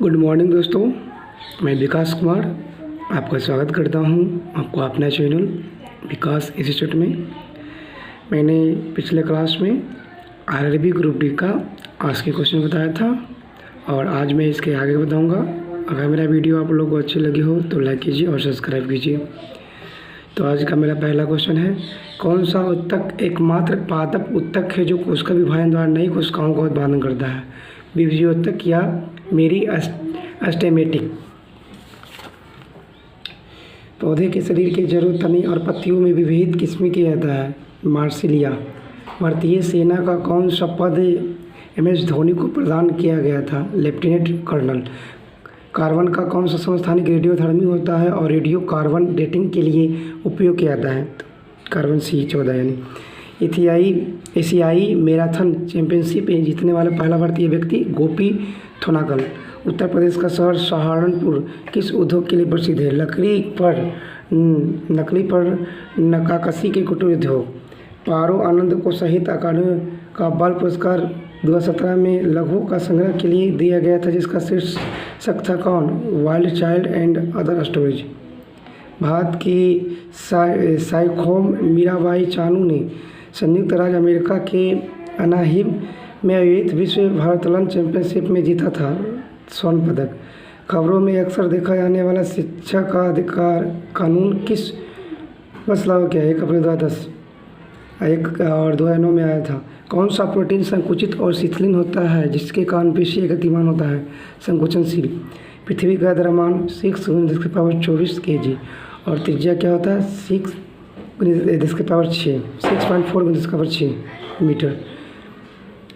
Good morning दोस्तों, मैं विकास कुमार आपका स्वागत करता हूं आपको अपना चैनल विकास इंस्टीट्यूट में। मैंने पिछले क्लास में आरआरबी ग्रुप डी का आज के क्वेश्चन बताया था और आज मैं इसके आगे बताऊंगा। अगर मेरा वीडियो आप लोगों को अच्छी लगी हो तो लाइक कीजिए और सब्सक्राइब कीजिए। तो आज का मेरा पहला क्वेश्चन है, कौन सा उत्तक एकमात्र पादप उत्तक है जो कोशिका विभाजन द्वारा नई कोशिकाओं का उत्पादन करता है? बीजोत्तक या मेरी अस्टेमेटिक। पौधे के शरीर के जड़ों, तने और पत्तियों में विविध किस्में किया जाता है। मार्सिलिया। भारतीय सेना का कौन सा पद MS धोनी को प्रदान किया गया था? Lieutenant colonel. कार्बन का कौन सा समस्थानिक रेडियोधर्मी होता है और रेडियो कार्बन डेटिंग के लिए उपयोग किया जाता है? कार्बन C14 यानी। एशियाई मैराथन चैंपियनशिप में जीतने वाला पहला भारतीय व्यक्ति गोपी थोनाकल। उत्तर प्रदेश का शहर सहारनपुर किस उद्योग के लिए प्रसिद्ध है? लकड़ी पर नक्काशी के कुटीर उद्योग। पारो आनंद को साहित्य अकादमी का बाल पुरस्कार 2017 में लघु का संग्रह के लिए दिया गया था, जिसका शीर्षक था कौन? Wild child and other stories. Bharat की साइखोम मीराबाई चानू ने संयुक्त राज्य अमेरिका के अनाहिम में आयोजित विश्व भारोत्तोलन चैंपियनशिप में जीता था स्वर्ण पदक। खबरों में अक्सर देखा जाने वाला शिक्षा का अधिकार कानून किस वर्ष लागू किया? 1 अप्रैल 2010 और 2009 में आया था। कौन सा प्रोटीन संकुचित और शिथिल होता है जिसके कारण पेशीय गतिमान होता है? संकोचनशील। पृथ्वी का द्रव्यमान 6×10⁻24 kg और त्रिज्या क्या होता है? 6×10⁶ मीटर।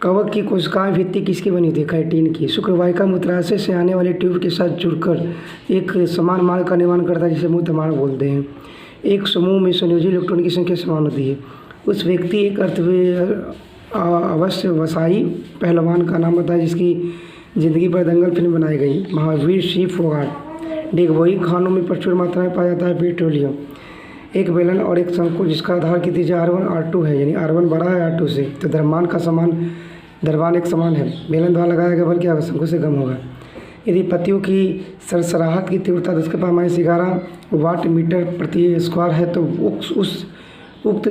कवक की कोशिकाएं भित्ति किसकी बनी होती है? काइटिन की। शुक्रवाहिका मूत्राशय से आने वाले ट्यूब के साथ जुड़कर एक समान मार्ग का निर्माण करता है, जिसे मूत्र मार्ग बोलते हैं। एक समूह में संयोजी इलेक्ट्रॉन की संख्या समान होती है। उस व्यक्ति एक अवश्यवसायी पहलवान का नाम बताए जिसकी जिंदगी पर दंगल फिल्म बनाई गई। महावीर सिंह फोगाट। डिगबोई खानों में प्रचुर मात्रा में पाया जाता है पेट्रोलियम। एक बेलन और एक शंकु जिसका आधार की त्रिज्या R1 R2 है, यानी R1 बड़ा है R2 से, तो द्रव्यमान एक समान है। बेलन द्वारा लगाया गया बल क्या होगा? शंकु से कम होगा। यदि पत्तियों की सरसराहट की तीव्रता 10⁻11 वाट मीटर प्रति स्क्वायर है तो उक्त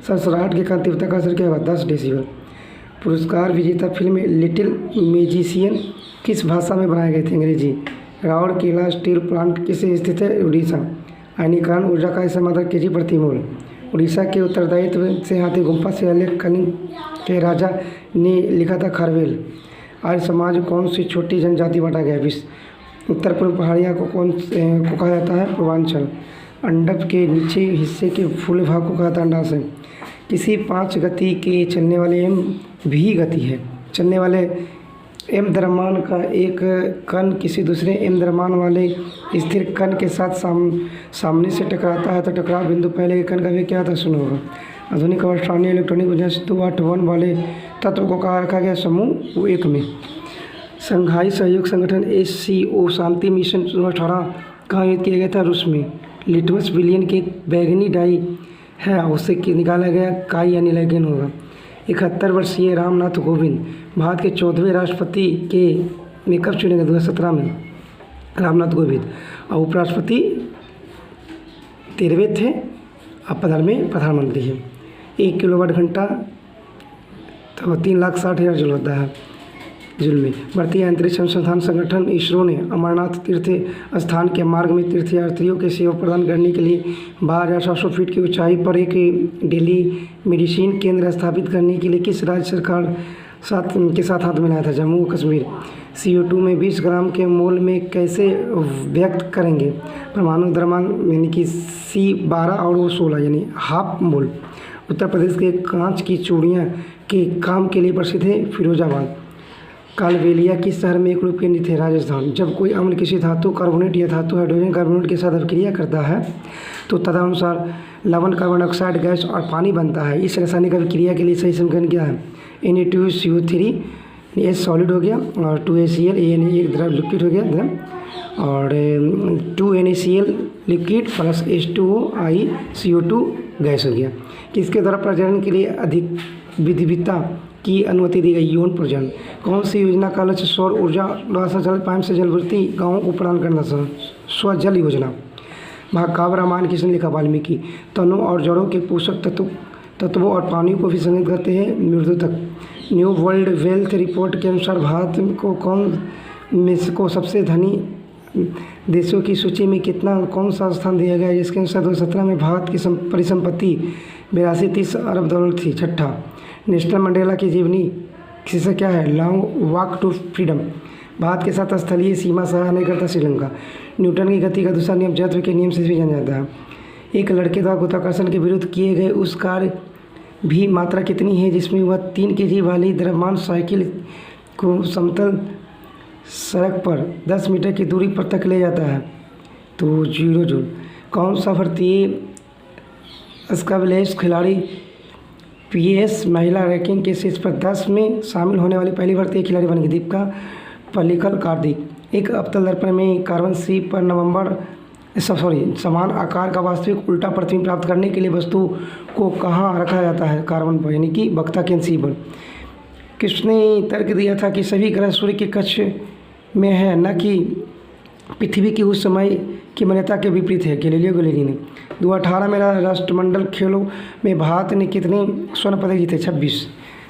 सरसराहट के कारण तीव्रता का असर क्या होगा? 10 डेसिबल। पुरस्कार विजेता फिल्म लिटिल मैजिशियन किस भाषा में बनाई गई थी? अंग्रेजी। राउरकेला स्टील प्लांट किस स्थित है? उड़ीसा। आयनीकरण ऊर्जा का इस्तेमाल kg प्रति मोल। उड़ीसा के उत्तरदायित्व से हाथी गुम्फा से अलग कलिंग के राजा ने लिखा था खारवेल। आर्य समाज कौन सी छोटी जनजाति बांटा गया? उत्तर पूर्व पहाड़ियाँ को कहा जाता है? पूर्वांचल। अंडप के नीचे हिस्से के फूल भाग को कहा जाता है? अंडाशय। किसी 5 गति के चलने वाले m भी गति है। चलने वाले m द्रव्यमान का एक कण किसी दूसरे m द्रव्यमान वाले स्थिर कण के साथ सामने से टकराता है तो टकराव बिंदु पहले के कण का भी क्या था? 0 होगा। आधुनिक और स्थानीय इलेक्ट्रॉनिक विन्यास 281 वाले तत्व को कहा रखा गया? समूह 1 में। संघाई सहयोग संगठन SCO शांति मिशन 2018 कहाँ आयोजित किया गया था? रूस में। लिटमस विलियन के बैगनी डाई है, उससे निकाला गया काई यानी लैगिन होगा। 71 वर्षीय रामनाथ कोविंद भारत के 14वें राष्ट्रपति के में कब चुने गए? 2017 में रामनाथ कोविंद। और उपराष्ट्रपति 13वें थे, अब 15वें प्रधानमंत्री हैं। 1 किलोवाट घंटा तो 3,60,000 जूल होता है जूल में। भारतीय अंतरिक्ष अनुसंधान संगठन इसरो ने अमरनाथ तीर्थ स्थान के मार्ग में तीर्थयात्रियों के सेवा प्रदान करने के लिए 12,700 फीट की ऊंचाई पर एक डेली मेडिसिन केंद्र स्थापित करने के लिए किस राज्य सरकार के साथ हाथ मिलाया था? जम्मू कश्मीर। CO2 में 20 ग्राम के मोल में कैसे व्यक्त करेंगे? परमाणु द्रव्यमान यानी कि C12 और वो 16 यानी हाफ मोल। उत्तर प्रदेश के कांच की चूड़ियाँ के काम के लिए प्रसिद्ध है? फिरोजाबाद। कालबेलिया किस शहर में एक रूप केंद्रित है? राजस्थान। जब कोई अम्ल किसी धातु कार्बोनेट या धातु हाइड्रोजन कार्बोनेट के साथ अभिक्रिया करता है तो तदनुसार लवण, कार्बन डाइऑक्साइड गैस और पानी बनता है। इस रासायनिक अभिक्रिया के लिए सही समीकरण क्या है? Na2CO3 S सॉलिड हो गया और 2ACl यानी एक द्रव लिक्विड हो गया द्रव, और 2NaCl liquid plus H2O I CO2 gas हो गया। किसके द्वारा प्रजनन के लिए अधिक विधिवता की अनुमति दी गई। यौन प्रजनन। कौन सी योजना का लक्ष्य सौर ऊर्जा द्वारा संचालित पाइप से जलवृत्ति गाँवों को प्रदान करना? स्वजल योजना। महाकाव्य रामायण किसने लिखा? वाल्मीकि। तनों और जड़ों के पोषक तत्वों और पानी को भी संग्रहित करते हैं मृदुतक। न्यू वर्ल्ड वेल्थ रिपोर्ट के अनुसार भारत को सबसे धनी देशों की सूची में कौन सा स्थान दिया गया है, जिसके अनुसार 2017 में भारत की परिसंपत्ति 82-30 अरब डॉलर थी। छठा, नेशनल मंडेला की जीवनी शीर्षक क्या है? Long walk to freedom. Bharat के साथ स्थलीय सीमा सहायता नहीं करता श्रीलंका। न्यूटन की गति का दूसरा नियम जड़त्व के नियम से भी जाना जाता है। एक लड़के द्वारा गुरुत्वाकर्षण के विरुद्ध किए गए उस कार्य भी मात्रा कितनी है जिसमें वह 3 kg वाली द्रव्यमान साइकिल को समतल सड़क पर 10 मीटर की दूरी पर तक ले जाता है? तो 0 जूल। कौन सा भारतीय स्क्वैश खिलाड़ी PS महिला रैंकिंग के शीर्ष पर 10 में शामिल होने वाली पहली भारतीय खिलाड़ी बन गई? दीपिका पल्लिकल कार्तिक। एक अवतल दर्पण में कार्बन सी पर समान आकार का वास्तविक उल्टा प्रतिबिंब प्राप्त करने के लिए वस्तु को कहाँ रखा जाता है? कार्बन पर, यानी कि बक्ता के सी पर। किसने तर्क दिया था कि सभी ग्रह सूर्य के कक्ष में है, न कि पृथ्वी की उस समय की मान्यता के विपरीत है? गैलीलियो गैलीली ने। 2018 में राष्ट्रमंडल खेलों में भारत ने कितने स्वर्ण पदक जीते? 26।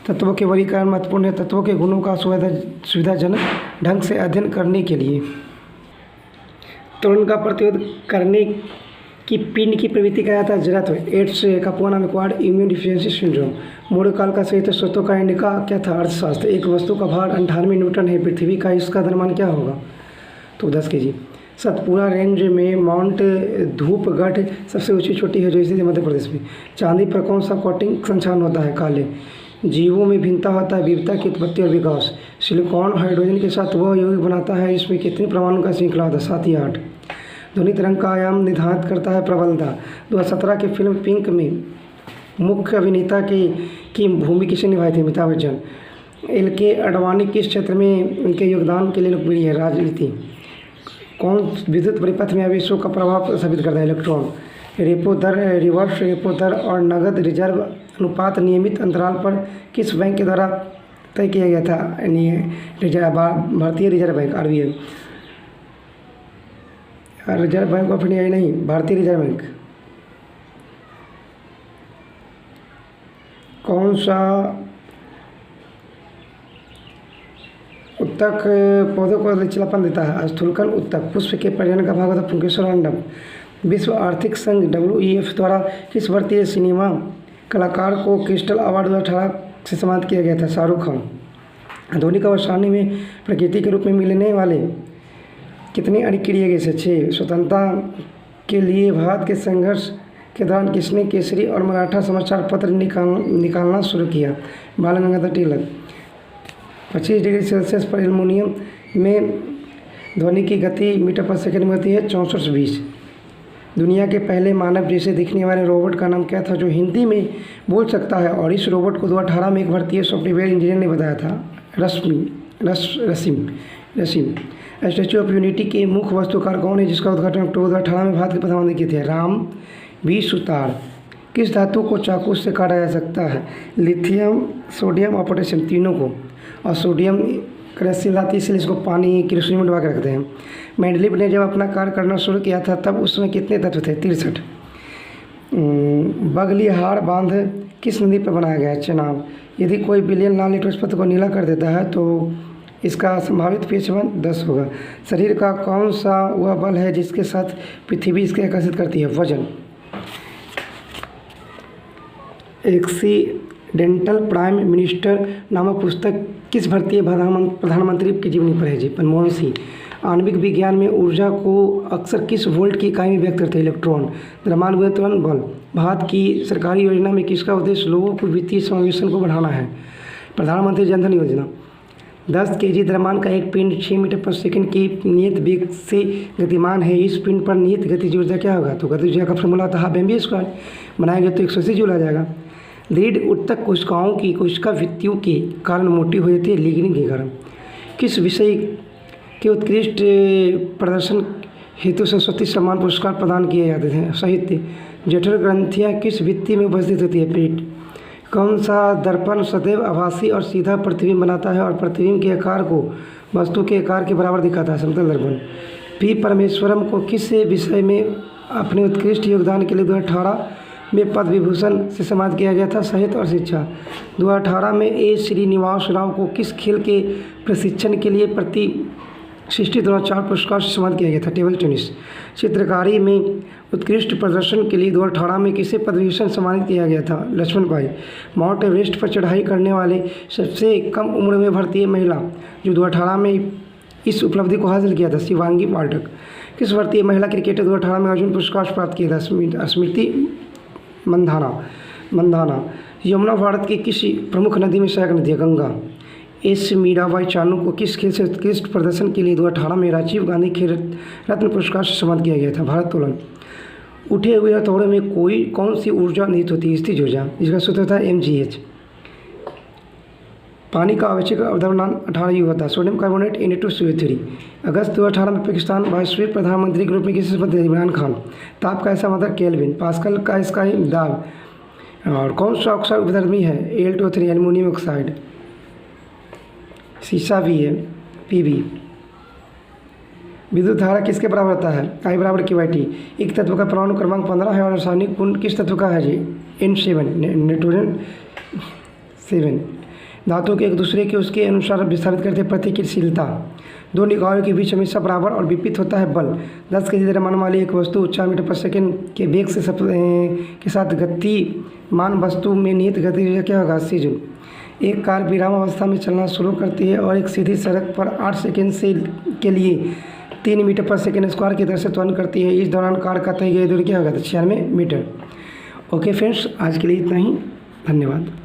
तत्वों के वर्गीकरण महत्वपूर्ण है तत्वों के गुणों का सुविधाजनक ढंग से अध्ययन करने के लिए। त्वरण का प्रतिरोध करने की पिंड की प्रवृत्ति का जाता है? जड़त्व। एड्स का पूरा नाम एक्वायर्ड इम्यून डिफिशियंसी सिंड्रोम। मौर्यकाल का सहित स्रोतों का इंडिका क्या था? अर्थशास्त्र। एक वस्तु का भार 98 न्यूटन है, पृथ्वी का इसका द्रव्यमान क्या होगा? तो 10 kg। सतपुड़ा रेंज में माउंट धूपगढ़ सबसे ऊंची चोटी है जो स्थित है मध्य प्रदेश में। चांदी पर कौन सा कोटिंग संक्षारण होता है? काले। जीवों में भिन्नता होता है विविधता की उत्पत्ति और विकास। सिलिकॉन हाइड्रोजन के साथ वह यौगिक बनाता है इसमें कितने परमाणु का श्रृंखला होता है? 7 या 8। ध्वनि तरंग का आयाम निर्धारित करता है प्रबलता। 2017 की फिल्म पिंक में मुख्य अभिनेता की भूमिका किसने निभाई थी? अमिताभ बच्चन। LK आडवाणी किस क्षेत्र में उनके योगदान के लिए लोकप्रिय है? राजनीति। कौन विद्युत परिपथ में आवेशों का प्रभाव साबित करता है? इलेक्ट्रॉन। रेपो दर, रिवर्स रेपो दर और नगद रिजर्व अनुपात नियमित अंतराल पर किस बैंक के द्वारा तय किया गया था? भारतीय reserve bank RBI। Reserve bank of India नहीं, भारतीय रिजर्व बैंक। कौन सा उत्तक पौधों को लचीलापन देता है? स्थूलकन उत्तक। पुष्प के प्रजनन का भाग होता है पुंकेसर अंडम। विश्व आर्थिक संघ WEF द्वारा किस भारतीय सिनेमा कलाकार को क्रिस्टल अवार्ड 2018 से सम्मानित किया गया था? शाहरुख खान। आधुनिक अवसानी में प्रकृति के रूप में मिलने वाले कितने अणुक्रिया गैस है? 6। स्वतंत्रता के लिए भारत के संघर्ष के दौरान किसने केसरी और मराठा समाचार पत्र निकालना शुरू किया? बाल गंगाधर तिलक। 25 डिग्री सेल्सियस पर एल्युमिनियम में ध्वनि की गति मीटर पर सेकंड में होती है 6420। दुनिया के पहले मानव जैसे दिखने वाले रोबोट का नाम क्या था जो हिंदी में बोल सकता है? और इस रोबोट को 2018 में एक भारतीय सॉफ्टवेयर इंजीनियर ने बताया था? रसीम। स्टैच्यू ऑफ यूनिटी के मुख्य वास्तुकार कौन है जिसका उद्घाटन अक्टूबर 2018 में भारत के प्रधानमंत्री किए थे? राम V सुतार। किस धातु को चाकू से काटा जा सकता है? लिथियम, सोडियम और पोटेशियम, तीनों को। और सोडियम क्रियाशील धातु इसलिए इसको पानी केरोसिन में डुबा के रखते हैं। मेंडलीव ने जब अपना कार्य करना शुरू किया था तब उस समय कितने तत्व थे? 63। बगलिहार बांध किस नदी पर बनाया गया है? चेनाब। यदि कोई बिलियन लाल लीटर पत्र को नीला कर देता है तो इसका संभावित pH 10 होगा। शरीर का कौन सा वह बल है जिसके साथ पृथ्वी इसके आकर्षित करती है? वजन। एक्सीडेंटल प्राइम मिनिस्टर नामक पुस्तक किस भारतीय प्रधानमंत्री की जीवनी पर है? जी मनमोहन सिंह। आणविक विज्ञान में ऊर्जा को अक्सर किस वोल्ट की इकाई में व्यक्त करते हैं? इलेक्ट्रॉन। द्रव्यमान वितरण बल। भारत की सरकारी योजना में किसका उद्देश्य लोगों को वित्तीय समावेशन को बढ़ाना है? प्रधानमंत्री जनधन योजना। 10 kg द्रव्यमान का एक पिंड 6 मीटर पर सेकंड की नियत वेग से गतिमान है। इस पिंड पर नियत गतिज ऊर्जा क्या होगा? तो गतिज ऊर्जा का फॉर्मूला था ½ mv²। बनाएंगे तो 180 जूल आ जाएगा। दृढ़ उत्तक कोशिकाओं की कोशिका भित्तियों के कारण मोटी हो जाती है लिग्निन के कारण। किस विषय के उत्कृष्ट प्रदर्शन हेतु सरस्वती सम्मान पुरस्कार प्रदान किए जाते थे? साहित्य। जठर ग्रंथियाँ किस भित्ति में उपस्थित होती है? पेट। कौन सा दर्पण सदैव आभासी और सीधा प्रतिबिंब बनाता है और प्रतिबिंब के आकार को वस्तु के आकार के बराबर दिखाता है? समतल दर्पण। पी परमेश्वरम को किस विषय में अपने उत्कृष्ट योगदान के लिए 2018 में पद्म विभूषण से सम्मानित किया गया था? साहित्य और शिक्षा। 2018 में ए श्रीनिवास राव को किस खेल के प्रशिक्षण के लिए प्रतिष्ठित 2004 पुरस्कार से सम्मानित किया गया था? Table tennis. चित्रकारी में उत्कृष्ट प्रदर्शन के लिए 2018 में किसे पद्म विभूषण सम्मानित किया गया था? लक्ष्मण भाई। माउंट एवरेस्ट पर चढ़ाई करने वाले सबसे कम उम्र में भारतीय महिला जो 2018 में इस उपलब्धि को हासिल किया था? शिवांगी पाठक। किस भारतीय महिला क्रिकेटर 2018 में अर्जुन पुरस्कार प्राप्त किया था? स्मृति मंधाना। यमुना भारत की किस प्रमुख नदी में सहायक नदी है? गंगा। एस मीराबाई चानू को किस खेल से उत्कृष्ट प्रदर्शन के लिए 2018 में राजीव गांधी खेल रत्न पुरस्कार से सम्मानित किया गया था? भारोत्तोलन। उठे हुए हथौड़े में कौन सी ऊर्जा निहित होती है? स्थितिज ऊर्जा। इसका सूत्र था mgh। पानी का आवश्यक अवधारण 18 हुआ था? Sodium carbonate Na2CO3। अगस्त 2018 में पाकिस्तान वाइसरॉय प्रधानमंत्री के रूप में किसे शपथ दी? इमरान खान। ताप का ऐसा मात्रा केल्विन। पास्कल का इसका ही दाब। और कौन सा ऑक्साइड उपधर्मी है? Al2O3 aluminium oxide. शीशा भी है Pb। विद्युत धारा किसके बराबर होता है? I बराबर QT। एक तत्व का परमाणु क्रमांक 15 है और रासायनिक गुण किस तत्व का है जी? N7 nitrogen 7। धातु के एक दूसरे के उसके अनुसार विस्थापित करते प्रतिक्रियाशीलता। दो निकायों के बीच हमेशा बराबर और विपरीत होता है बल। 10 के द्रव्यमान वाली एक वस्तु 4 मीटर पर सेकंड के वेग से के साथ गतिमान वस्तु में निहित गतिज क्या होगा? c joule. एक कार विराम अवस्था में चलना शुरू करती है और एक सीधी सड़क पर 8 सेकंड के लिए 3 मीटर पर सेकंड स्क्वायर की दर से त्वरण करती है। इस दौरान कार का तय गई दूरी क्या होगा? 96 मीटर। ओके फ्रेंड्स, आज के लिए इतना ही। धन्यवाद।